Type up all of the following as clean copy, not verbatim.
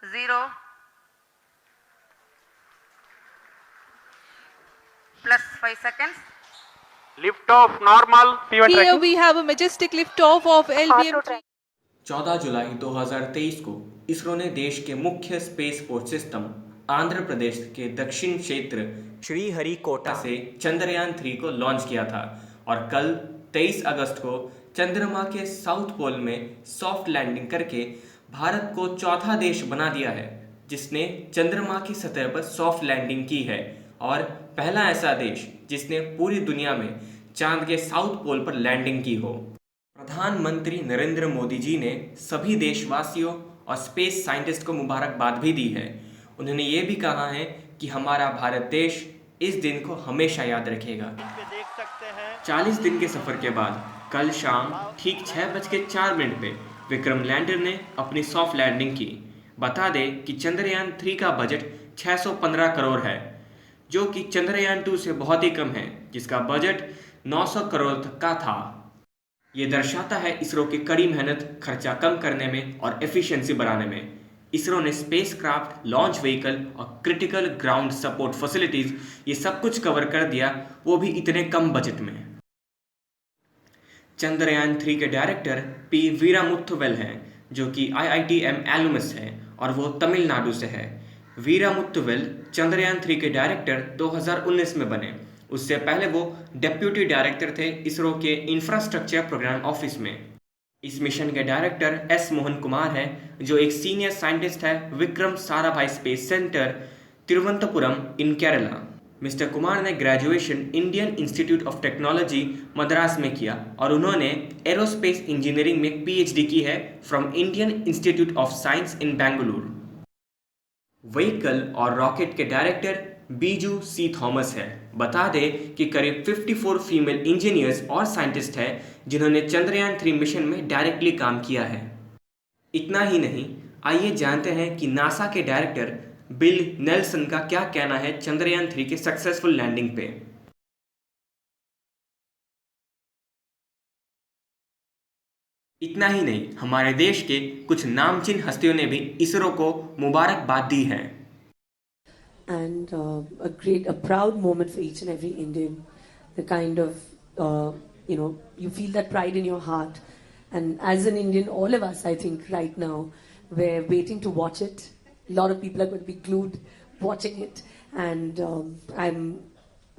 0 plus 5 seconds. Lift off normal. P1 Here tracking. we have a majestic liftoff of LBM-3. 14 जुलाई 2023 को इसरो ने देश के मुख्य स्पेसपोर्ट सिस्टम आंध्र प्रदेश के दक्षिण क्षेत्र श्रीहरिकोटा से चंद्रयान 3 को लॉन्च किया था और कल 23 अगस्त को चंद्रमा के साउथ पोल में सॉफ्ट लैंडिंग करके भारत को चौथा देश बना दिया है जिसने चंद्रमा की सतह पर सॉफ्ट लैंडिंग की है और पहला ऐसा देश जिसने पूरी दुनिया में चांद के साउथ पोल पर लैंडिंग की हो। प्रधानमंत्री नरेंद्र मोदी जी ने सभी देशवासियों और स्पेस साइंटिस्ट को मुबारकबाद भी दी है। उन्होंने ये भी कहा है कि हमारा भारत देश इस दिन को हमेशा याद रखेगा। 40 दिन के सफर के बाद कल शाम ठीक 6:04 पे विक्रम लैंडर ने अपनी सॉफ्ट लैंडिंग की। बता दें कि चंद्रयान 3 का बजट 615 करोड़ है जो कि चंद्रयान 2 से बहुत ही कम है जिसका बजट 900 करोड़ तक का था। ये दर्शाता है इसरो की कड़ी मेहनत खर्चा कम करने में और एफिशिएंसी बढ़ाने में। इसरो ने स्पेसक्राफ्ट, लॉन्च व्हीकल और क्रिटिकल ग्राउंड सपोर्ट फैसिलिटीज ये सब कुछ कवर कर दिया, वो भी इतने कम बजट में। चंद्रयान 3 के डायरेक्टर पी वीरामुथुवेल हैं जो कि IITM एलुमस है और वो तमिलनाडु से है। वीरामुथुवेल चंद्रयान 3 के डायरेक्टर 2019 में बने। उससे पहले वो डेप्यूटी डायरेक्टर थे इसरो के इंफ्रास्ट्रक्चर प्रोग्राम ऑफिस में। इस मिशन के डायरेक्टर एस मोहन कुमार है जो एक सीनियर साइंटिस्ट है विक्रम साराभाई स्पेस सेंटर, तिरुवनंतपुरम इन केरला। मिस्टर कुमार ने graduation Indian institute of technology Madras में किया और उन्होंने एरोस्पेस इंजीनियरिंग में PhD की है from Indian institute of science in Bengaluru. Vehicle और रॉकेट के डायरेक्टर बीजू सी थॉमस है। बता दें कि करीब 54 फीमेल इंजीनियर्स और साइंटिस्ट हैं जिन्होंने चंद्रयान 3 मिशन में डायरेक्टली काम किया है। इतना ही नहीं, आइए जानते हैं कि नासा के डायरेक्टर बिल नेल्सन का क्या कहना है चंद्रयान 3 के सक्सेसफुल लैंडिंग पे। इतना ही नहीं, हमारे देश के कुछ नामचीन हस्तियों ने भी इसरो को मुबारकबाद दी है। And a proud moment for each and every Indian. The kind of, you feel that pride in your heart. And as an Indian, all of us, I think, right now, we're waiting to watch it. A lot of people are going to be glued watching it. And I'm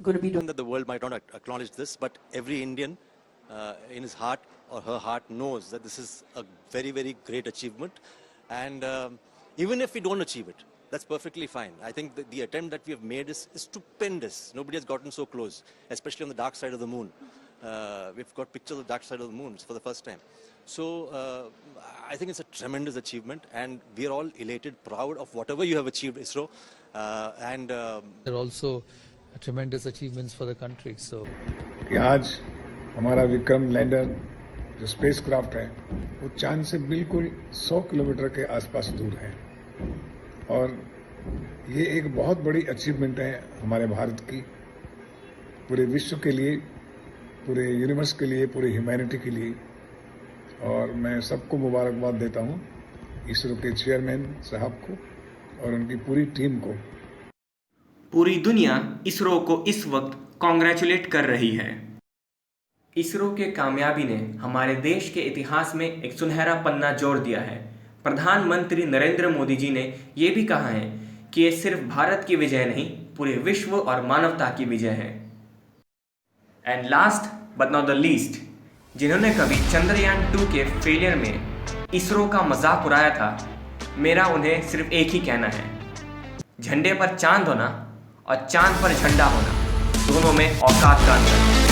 going to be doing that the world might not acknowledge this, but every Indian in his heart or her heart knows that this is a very, very great achievement. And even if we don't achieve it, that's perfectly fine. I think the attempt that we have made is stupendous. Nobody has gotten so close, especially on the dark side of the moon. We've got pictures of the dark side of the moon for the first time. So I think it's a tremendous achievement and we are all elated, proud of whatever you have achieved, ISRO. There are also tremendous achievements for the country. So आज हमारा Vikram lander जो spacecraft है वो चांद से बिल्कुल 100 kilometre के आसपास दूर है और ये एक बहुत बड़ी अचीवमेंट है हमारे भारत की, पूरे विश्व के लिए, पूरे यूनिवर्स के लिए, पूरे ह्यूमैनिटी के लिए। और मैं सबको मुबारकबाद देता हूँ, इसरो के चेयरमैन साहब को और उनकी पूरी टीम को। पूरी दुनिया इसरो को इस वक्त कॉन्ग्रेचुलेट कर रही है। इसरो के कामयाबी ने हमारे देश के इतिहास में एक सुनहरा पन्ना जोड़ दिया है। प्रधानमंत्री नरेंद्र मोदी जी ने यह भी कहा है कि ये सिर्फ भारत की विजय नहीं, पूरे विश्व और मानवता की विजय है। And last but not the least, जिन्होंने कभी चंद्रयान 2 के फेलियर में इसरो का मजाक उड़ाया था, मेरा उन्हें सिर्फ एक ही कहना है, झंडे पर चांद होना और चांद पर झंडा होना, दोनों में औकात का अंतर है।